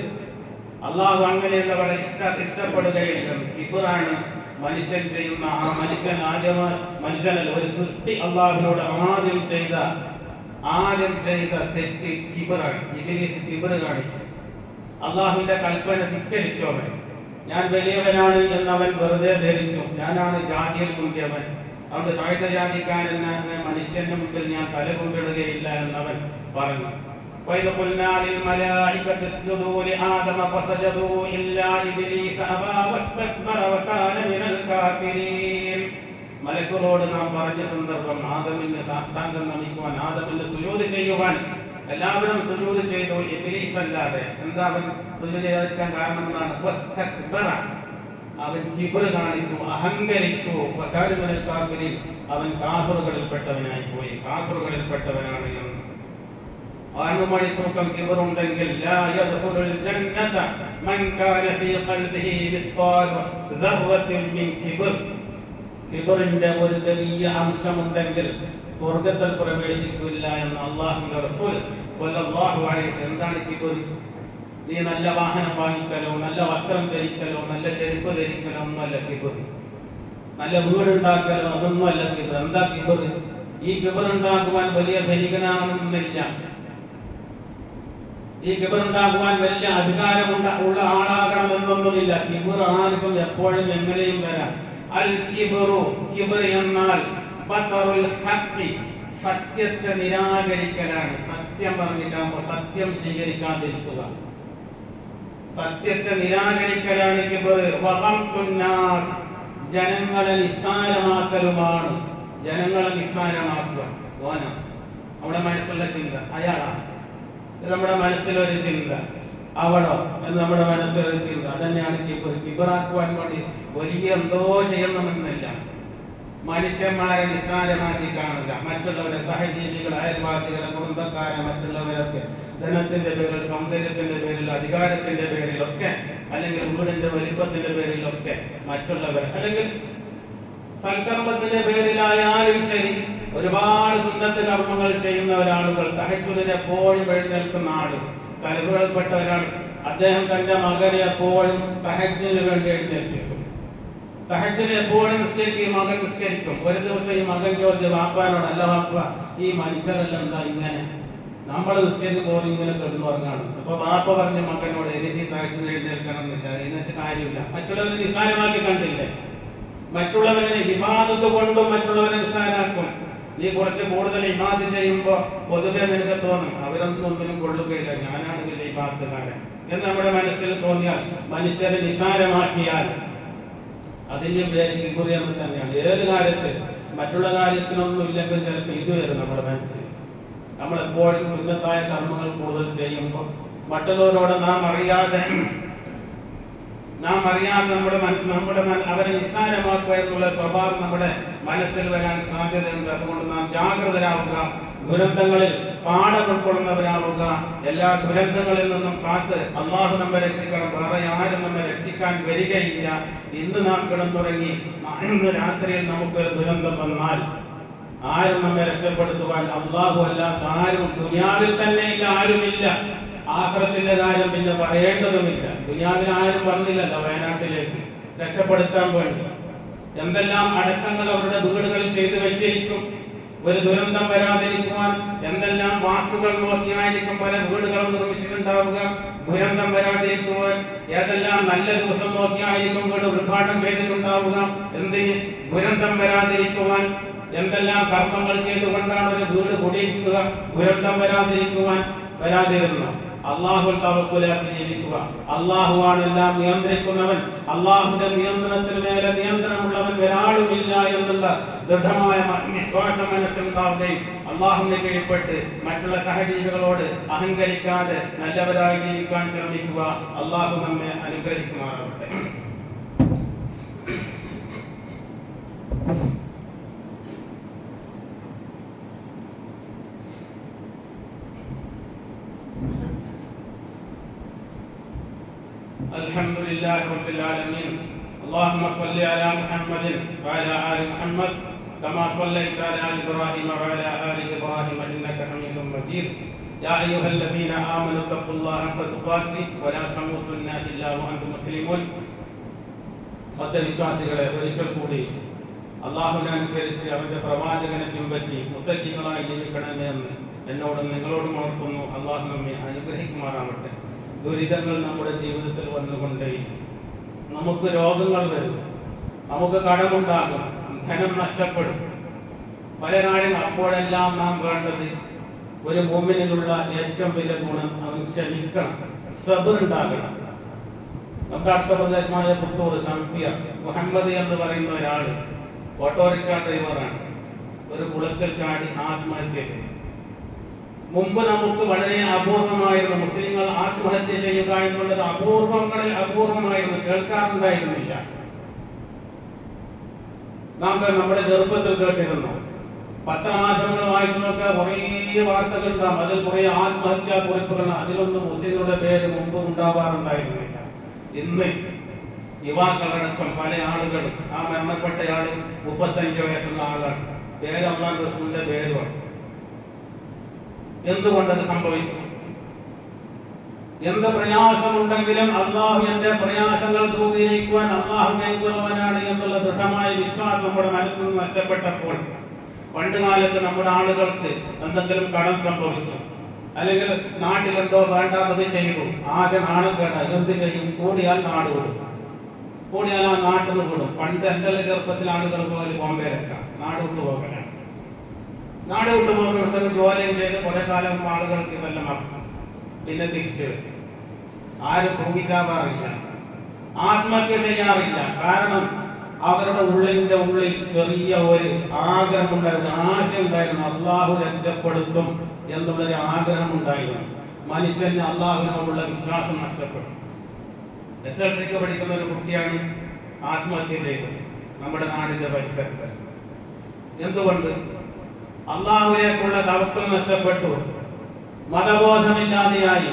അള്ളാഹു അങ്ങനെയുള്ളവരെ ഇഷ്ടപ്പെടുകയില്ല. കിബ്റാണ് മനുഷ്യൻ ചെയ്യുന്ന ആ മനുഷ്യനല്ല ഒരു സൃഷ്ടി അള്ളാഹുവിനോട് ആദ്യം ചെയ്ത തെറ്റ് കിബ്റാണ്. ഇബ്ലീസ് കിബ്ർ കാണിച്ചു, അള്ളാഹുവിന്റെ കൽപ്പന ധിക്കരിച്ചു. അവൻ ഞാൻ വലിയവനാണ് എന്നവൻ വെറുതെ ധരിച്ചു. ഞാനാണ് ജാതിയിൽ മുന്തിയവൻ, അതുകൊണ്ട് താഴ്ന്ന ജാതിക്കാരൻ മനുഷ്യന്റെ മുമ്പിൽ ഞാൻ തലകൊണ്ടിടുകയില്ല എന്നവൻ പറഞ്ഞു. മലക്കുകളോട് നാം പറഞ്ഞ സന്ദർഭം, ആദമിന് സാഷ്ടാംഗം നമിക്കുവാൻ, ആദമിന് സുജൂദ് ചെയ്യുവാൻ എല്ലാവരും സുജൂദ് ചെയ്തു, ഇബ്ലീസ് അല്ലാതെ. എന്താ അവൻ സുജൂദ് ചെയ്യാതിരിക്കാൻ കാരണം എന്താണ്? അവൻ കിബ്ർ കാണിച്ചു, അഹങ്കരിച്ചു. അവൻ കാഫിറുകളിൽപ്പെട്ടവനായി പോയി, കാഫിറുകളിൽപ്പെട്ടവനാണ് എന്ന്. 6 മണി തൂക്കം കിബ്ർ ഉണ്ടെങ്കിൽ ലാ യദ്ഖുലുൽ ജന്നത മൻ കാന ഫീ ഖൽബിഹി മിസ്ഖാൽ ദർറത്തിൻ മിൻ കിബ്ർ. കിബ്റിന്റെ ഒരു ചെറിയ അംശമുണ്ടെങ്കിൽ സ്വർഗ്ഗത്തിൽ പ്രവേശിക്കില്ല എന്ന് അല്ലാഹുവിന്റെ റസൂൽ സ്വല്ലല്ലാഹു അലൈഹി വസല്ലം. എന്താണ് കിബ്ർ? നീ നല്ല വാഹനം വാങ്ങിക്കലോ, നല്ല വസ്ത്രം ധരിക്കലോ, നല്ല ചെരുപ്പ് ധരിക്കലോ ഒന്നുമല്ല കിബ്ർ. നല്ല വീടുണ്ടാക്കലോ അതൊന്നുമല്ല കിബ്ർ. എന്താ കിബ്ർ? ഈ കിബ്ർ ഉണ്ടാക്കുവാൻ വലിയ ധനികനാണെന്നില്ല, ഈ കിബ്ർ ഉണ്ടാക്കുവാൻ വലിയ അധികാരമുള്ള ആളാകണമെന്നൊന്നുമില്ല. കിബ്ർ ആർക്കും എപ്പോഴും എങ്ങനെയും വരാം. അൽ കിബ്റു, കിബ്ർ എന്നാൽ ബതറുൽ ഹഖ്, സത്യത്തെ നിരാകരിക്കലാണ്. സത്യം പറഞ്ഞിട്ടാകുമ്പോൾ സത്യം സ്വീകരിക്കാതിരിക്കുക, സത്യത്തെ നിരാകരിക്കലാണ് കിബ്ർ. വഖംതുന്നാസ്, ജനങ്ങളെ നിസ്സാരമാക്കലുമാണ്. ജനങ്ങളെ നിസ്സാരമാക്കുക ഓന നമ്മുടെ മനസ്സിലുള്ള ചിന്ത, അയാളാണ് ഇത് നമ്മുടെ മനസ്സിലൊരു ചിന്ത, അവളോ എന്ന് നമ്മുടെ മനസ്സിലൊരു ചിന്ത. അതന്നെയാണ് കിബർ. കിബറാക്കുവാൻ വേണ്ടി വലിയ എന്തോ ചെയ്യണമെന്നില്ല. മനുഷ്യന്മാരെ നിസ്സാരമാക്കി കാണുക, മറ്റുള്ളവരെ, സഹജീവികൾ, അയൽവാസികളെ, കുടുംബക്കാരെ, മറ്റുള്ളവരൊക്കെ ധനത്തിന്റെ പേരിൽ, സൗന്ദര്യത്തിന്റെ പേരിൽ, അധികാരത്തിന്റെ പേരിലൊക്കെ, അല്ലെങ്കിൽ വീടിന്റെ വലിപ്പത്തിന്റെ പേരിലൊക്കെ മറ്റുള്ളവർ, അല്ലെങ്കിൽ സൽക്കർമ്മത്തിന്റെ പേരിലായാലും ശരി, ഒരുപാട് സുന്നത്ത് കർമ്മങ്ങൾ ചെയ്യുന്ന ഒരാളുകൾ, തഹജ്ജുദിന് എപ്പോഴും എഴുന്നേൽക്കുന്ന ആള്, സലഫുകളിൽപ്പെട്ട ഒരാൾ, അദ്ദേഹം തന്റെ മകനെ എപ്പോഴും തഹജ്ജുദിന് വേണ്ടി എഴുന്നേൽപ്പിക്കും. തഹജ്ജുദിന് എപ്പോഴും നിസ്കരിക്കും, മകൻ നിസ്കരിക്കും. ഒരു ദിവസം ഈ മകൻ ചോദിച്ചു വാപ്പാനോട്, അല്ല വാപ്പ, ഈ മനുഷ്യരെല്ലാം എന്താ ഇങ്ങനെ, നമ്മൾ നിസ്കരിക്കുമ്പോൾ ഇങ്ങനെ കിടന്നുറങ്ങാണ്. അപ്പൊ വാപ്പ പറഞ്ഞ മകനോട്, എനിക്ക് തഹജ്ജുദിന് എഴുന്നേൽക്കണം എന്നില്ല, എഴുന്നേറ്റ് കാര്യമില്ല. മറ്റുള്ളവരെ നിസ്സാരമാക്കി കണ്ടില്ലേ? മറ്റുള്ളവരെ ഇബാദത്ത് കൊണ്ടും മറ്റുള്ളവരെ നിസ്സാരാക്കും. നീ കുറച്ച് കൂടുതൽ ഇബാദത്ത് ചെയ്യുമ്പോ പൊതുവെ നിനക്ക് തോന്നും അവരൊന്നും ഒന്നിനും കൊള്ളുകയില്ല, ഞാനാണ് വലിയ ഇബാദത്തുകാരൻ എന്ന് നമ്മുടെ മനസ്സിൽ തോന്നിയാൽ, മനുഷ്യരെ നിസ്സാരമാക്കിയാൽ അതിന്റെ പേര് കിബുറിയെന്ന് തന്നെയാണ്. ഏത് കാര്യത്തിൽ മറ്റുള്ള കാര്യത്തിനൊന്നും ഇല്ലെങ്കിൽ ചിലപ്പോൾ ഇത് വരും നമ്മുടെ മനസ്സിൽ. നമ്മൾ എപ്പോഴും സുന്നത്തായ കർമ്മങ്ങൾ കൂടുതൽ ചെയ്യുമ്പോൾ മറ്റുള്ളവരോട് നാം അറിയാതെ നമ്മുടെ അവരെ നിസ്സാരമാക്കുക എന്നുള്ള സ്വഭാവം നമ്മുടെ മനസ്സിൽ വരാൻ സാധ്യതയുണ്ട്. അതുകൊണ്ട് നാം ജാഗ്രതരാവുക, ദുരന്തങ്ങളിൽ പാഠം ഉൾക്കൊള്ളുന്നവരാവുക. എല്ലാ ദുരന്തങ്ങളിൽ നിന്നും കാത്ത് അള്ളാഹു നമ്മെ രക്ഷിക്കണം. വേറെ ആരും നമ്മെ രക്ഷിക്കാൻ വരികയില്ല. ഇന്ന് നാം കിടന്നുറങ്ങി ഇന്ന് രാത്രിയിൽ നമുക്കൊരു ദുരന്തം വന്നാൽ ആരും നമ്മെ രക്ഷപ്പെടുത്തുവാൻ അള്ളാഹു അല്ലാത്ത ആരും ദുനിയാവിൽ തന്നെ ഇല്ല, ആരുമില്ല. ആഖിറത്തിന്റെ കാര്യം പിന്നെ പറയേണ്ടതുമില്ല. ദുനിയാവിൽ ആരും വന്നില്ലല്ലോ വയനാട്ടിലേക്ക് രക്ഷപ്പെടുത്താൻ വേണ്ടി. എന്തെല്ലാം അടക്കങ്ങൾ അവരുടെ വീടുകളിൽ ചെയ്തു വെച്ചിരിക്കും. ഒരു ദുരന്തം വരാതിരിക്കുവാൻ എന്തെല്ലാം വാസ്തുക്കൾ നോക്കിയായിരിക്കും പല വീടുകളും നിർമ്മിച്ചിട്ടുണ്ടാവുക. ദുരന്തം വരാതിരിക്കുവാൻ ഏതെല്ലാം നല്ല ദിവസം നോക്കിയായിരിക്കും വീട് ഉദ്ഘാടനം ചെയ്തിട്ടുണ്ടാവുക. എന്തിന്? ദുരന്തം വരാതിരിക്കുവാൻ എന്തെല്ലാം കർമ്മങ്ങൾ ചെയ്തുകൊണ്ടാണ് ഒരു വീട് കുടിയിരിക്കുക. ദുരന്തം വരാതിരുന്നു അള്ളാഹുൽ തവക്കുലാക്കി ജീവിക്കുക. അള്ളാഹുവാണ് എല്ലാം നിയന്ത്രിക്കുന്നവൻ. അള്ളാഹുവിന്റെ നിയന്ത്രണത്തിന് മേലെ നിയന്ത്രണമുള്ളവൻ ഒരാളുമില്ല എന്നുള്ള ദൃഢമായ വിശ്വാസം മനസ്സിലുണ്ടാവുകയും അള്ളാഹുവിനെ കീഴ്പ്പെട്ട് മറ്റുള്ള സഹജീവികളോട് അഹങ്കരിക്കാതെ നല്ലവരായി ജീവിക്കാൻ ശ്രമിക്കുക. അള്ളാഹു നമ്മെ അനുഗ്രഹിക്കുമാറാവട്ടെ. الحمد لله رب العالمين. اللهم صل على محمد وعلى آل محمد كما صليت على آل إبراهيم وعلى آل إبراهيم إنك حميد مجيد. يا أيها الذين آمنوا اتقوا الله حق تقاته ولا تموتن إلا وأنتم مسلمون. സത്യവിശ്വാസികളെ, ഒരിക്കൽ കൂടി അള്ളാഹുവിനെ അനുസരിച്ച് അവന്റെ പ്രവാചകനെ പിൻപറ്റി മുത്തഖീകളായി ജീവിക്കണമെന്ന് എന്നോടും നിങ്ങളോടും ഓർക്കുന്നു. അള്ളാഹു നമ്മെ അനുഗ്രഹിക്കുമാറാവട്ടെ. ദുരിതങ്ങൾ നമ്മുടെ ജീവിതത്തിൽ വന്നുകൊണ്ടേ നമുക്ക് രോഗങ്ങൾ വരും, നമുക്ക് കടമുണ്ടാകും, ധനം നഷ്ടപ്പെടും, പല കാര്യങ്ങൾ. അപ്പോഴെല്ലാം നാം വേണ്ടത് ഒരു മുഅ്മിനിലുള്ള ഏറ്റവും വലിയ ഗുണം അവൻ ക്ഷമിക്കണം, സബർ ഉണ്ടാകണം. നമ്മുടെ അടുത്ത പ്രദേശമായ പുത്തൂർ സംഫിയ മുഹമ്മദ് എന്ന് പറയുന്ന ഒരാൾ ഓട്ടോറിക്ഷ ഡ്രൈവറാണ്. ഒരു കുളത്തിൽ ചാടി ആത്മഹത്യ ചെയ്തു. മുമ്പ് നമുക്ക് വളരെ അപൂർവമായിരുന്നു മുസ്ലിങ്ങൾ ആത്മഹത്യ ചെയ്യുക എന്നുള്ളത്. അപൂർവങ്ങളിൽ അപൂർവമായിരുന്നു, കേൾക്കാറുണ്ടായിരുന്നില്ല. നാം നമ്മുടെ ചെറുപ്പത്തിൽ കേട്ടിരുന്നു. പത്രമാധ്യമങ്ങൾ വായിച്ചു നോക്കുക, കുറേ വാർത്തകൾ ഉണ്ടാകും. അതിൽ കുറേ ആത്മഹത്യാ കുറിപ്പുകൾ. അതിലൊന്നും മുസ്ലിങ്ങളുടെ പേര് മുമ്പ് ഉണ്ടാവാറുണ്ടായിരുന്നില്ല. ഇന്ന് യുവാക്കളടക്കം പല ആളുകളും, ആ മരണപ്പെട്ടയാള് 35 വയസ്സുള്ള ആളാണ്. പേര് അല്ലാഹു റസൂലിന്റെ പേരുമാണ്. എന്തുകൊണ്ടത് സംഭവിച്ചു? എന്ത് പ്രയാസമുണ്ടെങ്കിലും അള്ളാഹു എന്റെ പ്രയാസങ്ങൾ ദൂരീകരിക്കുവാൻ അള്ളാഹു കൈകൊള്ളുവനാണ് എന്നുള്ള ദൃഢമായ വിശ്വാസം നമ്മുടെ മനസ്സിൽ നിന്ന് നഷ്ടപ്പെട്ടപ്പോൾ, പണ്ട് കാലത്ത് നമ്മുടെ ആളുകൾക്ക് എന്തെങ്കിലും കടം സംഭവിച്ചു, അല്ലെങ്കിൽ നാട്ടിൽ എന്തോ വേണ്ടാത്തത് ചെയ്തു, ആകെ നാണക്കേടായി. എന്ത് ചെയ്യും? കൂടിയാൽ നാട് വിടും, കൂടിയാൽ ആ നാട്ടിൽ നിന്ന് വിടും. പണ്ട് എൻ്റെ ചെറുപ്പത്തിൽ ആളുകൾ പോലെ ബോംബെയിലൊക്കെ നാട് വിട്ടു പോകലാണ്. നാട് വിട്ടുപോകുന്ന ജോലിയും ചെയ്ത് കുറെ കാലം ആളുകൾക്ക് ഇതെല്ലാം മറക്കും. പിന്നെ തിരിച്ചു ആരും തൂങ്ങിച്ചാവാറില്ല, ആത്മഹത്യ ചെയ്യാറില്ല. കാരണം അവരുടെ ഉള്ളിന്റെ ഉള്ളിൽ ചെറിയ ഒരു ആഗ്രഹം ഉണ്ടായിരുന്നു, ആശ ഉണ്ടായിരുന്നു, അള്ളാഹു രക്ഷപ്പെടുത്തും എന്നുള്ളൊരു ആഗ്രഹം ഉണ്ടായിരുന്നു. മനുഷ്യന് അള്ളാഹുവിനോടുള്ള വിശ്വാസം നഷ്ടപ്പെട്ടു. SSLCക്ക് പഠിക്കുന്ന ഒരു കുട്ടിയാണ് ആത്മഹത്യ ചെയ്തത് നമ്മുടെ നാടിന്റെ പരിസരത്ത്. എന്തുകൊണ്ട്? അള്ളാഹുവിലേക്കുള്ള തവക്കുൽ നഷ്ടപ്പെട്ടു, മതബോധമില്ലാതെയായി.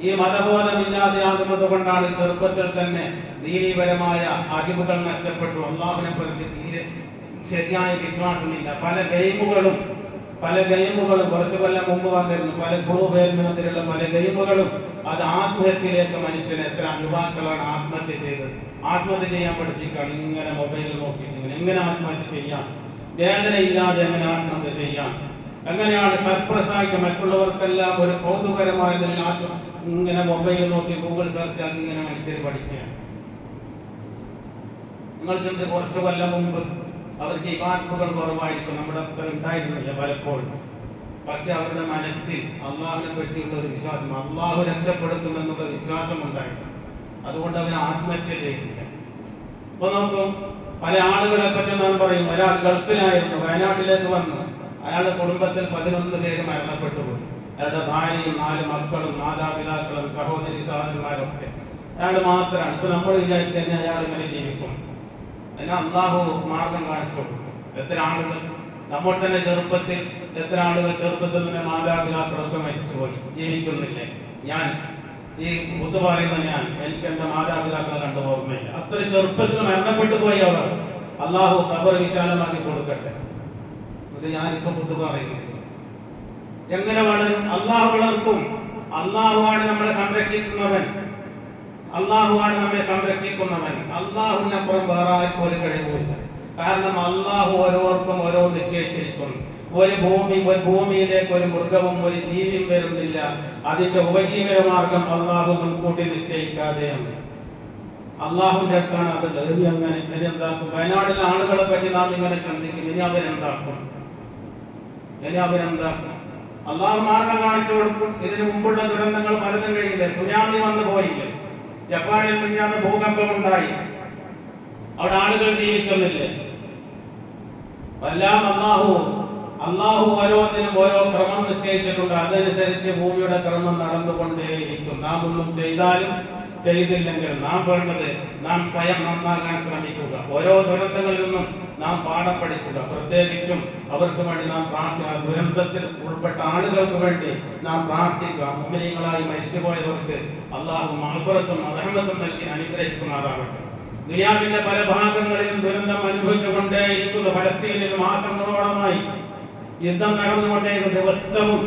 ഈ മതബോധമില്ലാതെയാകുന്നത് കൊണ്ടാണ് ചെറുപ്പത്തിൽ തന്നെ ദീനീപരമായ അറിവുകൾ നഷ്ടപ്പെട്ടു. അള്ളാഹുവിനെ കുറിച്ച് തീരെ ശരിയായ വിശ്വാസമില്ല. പല ഗെയിമുകളും കുറച്ചു കൊല്ലം മുമ്പ് വന്നിരുന്നു. പല ഗ്രൂപ്പേൽമത്തിലുള്ള പല ഗെയിമുകളും അത് ആത്മഹത്യയിലേക്ക് മനുഷ്യനെ എത്ര യുവാക്കളാണ് ആത്മഹത്യ ചെയ്തത്. ആത്മഹത്യ ചെയ്യാൻ പഠിപ്പിക്കുകയാണ്. ഇങ്ങനെ മൊബൈലിൽ നോക്കിയിട്ട് എങ്ങനെ ആത്മഹത്യ ചെയ്യാം, വേദനയില്ലാതെ എങ്ങനെ ആത്മഹത്യ ചെയ്യാം, എങ്ങനെയാണ് സർപ്രസായിട്ട് മറ്റുള്ളവർക്കെല്ലാം ഒരു കൗതുകരമായതിൽ ഇങ്ങനെ മൊബൈൽ നോക്കി ഗൂഗിൾ സെർച്ച് ആക്കി ഇങ്ങനെ മനുഷ്യർ പഠിക്കുകയാണ്. നിങ്ങൾ ചിന്തി, കുറച്ചു കൊല്ലം മുമ്പ് അവർക്ക് ഇബാദത്തുകൾ കുറവായിരിക്കും, നമ്മുടെ അത്ര ഉണ്ടായിരുന്നില്ല പലപ്പോഴും. പക്ഷെ അവരുടെ മനസ്സിൽ അള്ളാഹുവിനെ പറ്റിയുള്ള ഒരു വിശ്വാസം, അള്ളാഹു രക്ഷപ്പെടുത്തുമെന്നുള്ള വിശ്വാസം ഉണ്ടായിരുന്നു. അതുകൊണ്ട് അവർ ആത്മഹത്യ ചെയ്തില്ല. അപ്പൊ നോക്കും, പല ആളുകളെ പറ്റി നാം പറയും. ഒരാൾ ഗൾഫിലായിരുന്നു, വയനാട്ടിലേക്ക് വന്നു. അയാളുടെ കുടുംബത്തിൽ 11 പേര് മരണപ്പെട്ടു പോയി. അയാളുടെ ഭാര്യയും 4 മക്കളും മാതാപിതാക്കളും സഹോദരി സഹോദരന്മാരൊക്കെ അയാൾ മാത്രമാണ്. ഇപ്പൊ നമ്മൾ വിചാരിച്ചു അയാൾ ഇങ്ങനെ ജീവിക്കും. അതിന് അള്ളാഹു മാർഗം കാണിച്ചു കൊടുക്കും. എത്ര ആളുകൾ നമ്മൾ തന്നെ ചെറുപ്പത്തിൽ, എത്ര ആളുകൾ ചെറുപ്പത്തിൽ തന്നെ മാതാപിതാക്കളൊക്കെ മരിച്ചുപോയി, ജീവിക്കുന്നില്ലേ? ഞാൻ ഈ ബുദ്ധ പറയുന്ന എനിക്ക് എന്റെ മാതാപിതാക്കളെ കണ്ടു ഓർമ്മയില്ല. അത്ര ചെറുപ്പത്തിൽ മരണപ്പെട്ടു പോയി അവർ. അള്ളാഹു ഖബർ വിശാലമാക്കി കൊടുക്കട്ടെ. ഇത് ഞാനിപ്പോ ബുദ്ധ പറയുന്നത്. എങ്ങനെ വളരും? അള്ളാഹു വളർത്തും. അള്ളാഹുവാണ് നമ്മളെ സംരക്ഷിക്കുന്നവൻ. അള്ളാഹുവാണ് നമ്മെ സംരക്ഷിക്കുന്നവൻ. അള്ളാഹുവിനപ്പുറം വേറെ ആർക്കും ഒരു കഴിവുമില്ല. കാരണം അള്ളാഹു ഓരോർക്കും ഓരോ നിശ്ചയിച്ചിരിക്കുന്നു. ഒരു ഭൂമിയിലേക്ക് ഒരു മൃഗവും ഒരു ജീവിയും വരുന്നില്ല. അതിന്റെ ഉപജീവന മാർഗം അള്ളാഹു മുൻകൂട്ടി നിശ്ചയിക്കാതെയാണ്. അള്ളാഹുവിന്റെ അടുത്താണ് അതുള്ളത്. ഇനി അങ്ങനെ ഇനി എന്താക്കും? വയനാട്ടിലെ ആളുകളെ പറ്റി നാം ഇങ്ങനെ ചിന്തിക്കും. ഇനി അവരെന്താക്കും? അള്ളാഹു മാർഗം കാണിച്ചു കൊടുക്കും. ഇതിനു മുമ്പുള്ള ദുരന്തങ്ങൾ പലതും കഴിയില്ലേ? സുനാമി വന്നു പോയില്ലേ? ജപ്പാനിൽ മിഞ്ഞാന്ന് ഭൂകമ്പം ഉണ്ടായി. അവിടെ ആളുകൾ ജീവിക്കുന്നില്ലേ? എല്ലാം അള്ളാഹു ഓരോന്നിനും ഓരോ ക്രമം നിശ്ചയിച്ചിട്ടുണ്ട്. അതനുസരിച്ച് ഭൂമിയുടെ ക്രമം നടന്നുകൊണ്ടേയിരിക്കും. നാം ഒന്നും ചെയ്താലും ചെയ്തില്ലെങ്കിൽ നാം വേണ്ടത് നാം സ്വയം നന്നാകാൻ ശ്രമിക്കുക. ഓരോ ദുരന്തങ്ങളിൽ നിന്നും നാം പാഠം പഠിക്കുക. പ്രത്യേകിച്ചും അവർക്ക് വേണ്ടി നാം പ്രാർത്ഥിക്കുക. ദുരന്തത്തിൽ ഉൾപ്പെട്ട ആളുകൾക്ക് വേണ്ടി നാം പ്രാർത്ഥിക്കുക. മുഅ്മിനീങ്ങളായി മരിച്ചുപോയവർക്ക് അള്ളാഹു മഗ്ഫിറത്തും റഹ്മത്തും നൽകി അനുഗ്രഹിക്കുമാറാകട്ടെ. ദുനിയാവിന്റെ പല ഭാഗങ്ങളിലും ദുരന്തം അനുഭവിച്ചുകൊണ്ടേയിരിക്കുന്നു. പലസ്തീനിൽ മാസങ്ങളോളമായി യുദ്ധം നടന്നുകൊണ്ടേയിരിക്കുന്ന ദിവസവും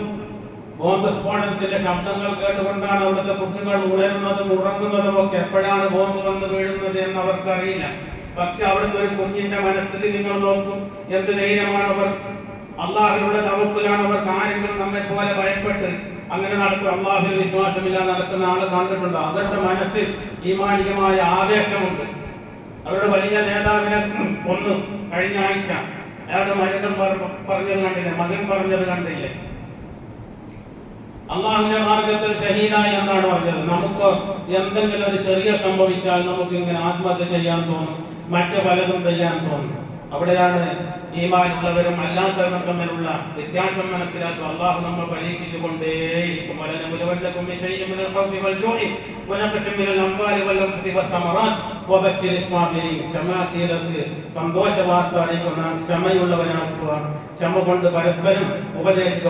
ബോംബ് സ്ഫോടനത്തിന്റെ ശബ്ദങ്ങൾ കേട്ടുകൊണ്ടാണ് അവിടുത്തെ കുട്ടികൾ ഉണരുന്നതും ഉറങ്ങുന്നതും ഒക്കെ. എപ്പോഴാണ് ബോംബ് വന്ന് വീഴുന്നത് എന്ന് അവർക്കറിയില്ല. പക്ഷെ അവിടുത്തെ ഒരു കുഞ്ഞിന്റെ മനസ്ഥിതി നിങ്ങൾ നോക്കും. എന്ത് ധൈര്യമാണ് അവർ! അള്ളാഹുവിലുള്ള തവക്കുലാണ് അവർ. ആരെങ്കിലും നമ്മെ പോലെ ഭയപ്പെട്ട് അങ്ങനെ നടക്കും അള്ളാഹുവിൽ വിശ്വാസമില്ലാതെ നടക്കുന്ന ആളെ കണ്ടിട്ടുണ്ടോ? അവരുടെ മനസ്സിൽ ഈമാനികമായ ആവേശമുണ്ട്. അവരുടെ വലിയ നേതാവിനെ ഒന്ന് കഴിഞ്ഞ ആഴ്ച അയാളുടെ മകൻ പറഞ്ഞത് കണ്ടില്ലേ? മകൻ പറഞ്ഞത് കണ്ടില്ലേ? അള്ളാഹുവിന്റെ മാർഗത്തിൽ ഷഹീദായി എന്നാണ് പറഞ്ഞത്. നമുക്ക് എന്തെങ്കിലും ഒരു ചെറിയ സംഭവിച്ചാൽ നമുക്ക് ഇങ്ങനെ ആത്മഹത്യ ചെയ്യാൻ തോന്നും, മറ്റു പലതും ചെയ്യാൻ തോന്നും. അവിടെയാണ് ഈമാനുള്ളവരും അല്ലാത്തവരും തമ്മിലുള്ള വ്യത്യാസം മനസ്സിലാക്കുക. അള്ളാഹു നമ്മൾ പരീക്ഷിച്ചു കൊണ്ടേയിരിക്കും. സന്തോഷ വാർത്ത അറിയിക്കുന്ന ക്ഷമയുള്ളവനാക്കുക. ക്ഷമ കൊണ്ട് പരസ്പരം ഉപദേശിക്കുക.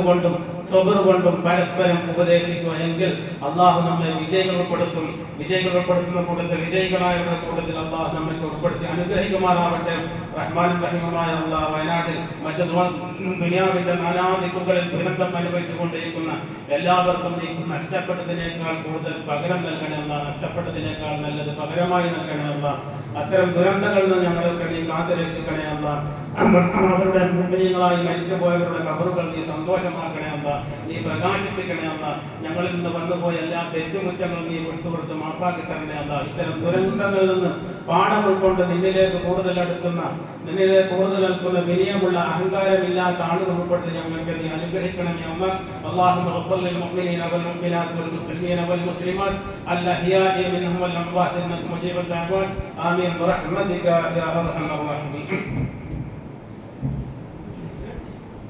കൊണ്ടും സബർ കൊണ്ടും പരസ്പരം ഉപദേശിക്കുക. എങ്കിൽ അള്ളാഹു നമ്മെ വിജയികൾ ഉൾപ്പെടുത്തുന്ന കൂട്ടത്തിൽ, വിജയികളായവരുടെ കൂട്ടത്തിൽ അള്ളാഹു നമ്മെ ഉൾപ്പെടുത്തി അനുഗ്രഹിക്കുമാറാവട്ടെ. റഹ്മാനും റഹീമുമായ അള്ളാഹ് വയനാട്ടിൽ മറ്റു ദുനിയാവിന്റെ നാനാദിക്കുകളിൽ ദുരന്തം അനുഭവിച്ചുകൊണ്ടിരിക്കുന്ന എല്ലാവർക്കും നീ നഷ്ടപ്പെട്ടതിനേക്കാൾ കൂടുതൽ പകരം നൽകണേ അല്ലാ. നഷ്ടപ്പെട്ടതിനേക്കാൾ നല്ലത് പകരമായി നൽകണേ അല്ലാ. അത്തരം ദുരന്തങ്ങളിൽ നിന്ന് ഞങ്ങൾക്ക് നീ കാത്തുരക്ഷിക്കണേ അല്ലാ. അവരുടെ മുമ്പിനികളായി മരിച്ചുപോയവരുടെ ഖബറുകൾ നീ സന്തോഷമാക്കണേ അല്ലാ. നീ പ്രകാശിപ്പിക്കണേ അല്ലാ. ഞങ്ങളിൽ നിന്ന് വന്നുപോയ എല്ലാ തെറ്റുകുറ്റങ്ങളും നീ വിട്ടുകൊടുത്ത് മാഫാക്കി തരണേ അല്ലാ. ഇത്തരം ദുരന്തങ്ങളിൽ നിന്ന് പാഠം ഉൾക്കൊണ്ട് നിന്നിലേക്ക് കൂടുതൽ നിൽക്കുന്ന വിനയമുള്ള അഹങ്കാരമില്ലാത്ത ആളുകൾ ഉൾപ്പെടുത്തി ഞങ്ങൾക്ക് നീ അനുഗ്രഹിക്കണമേ അല്ലാ. അല്ലാഹുമ്മ ഗ്ഫിർ ലിൽ മുഅ്മിനീന വൽ മുഅ്മിനാത്ത് വൽ മുസ്ലിമീന والمسلمات الأحياء منهم والأموات إنك مجيب الدعوات آمين برحمتك يا أرحم الراحمين.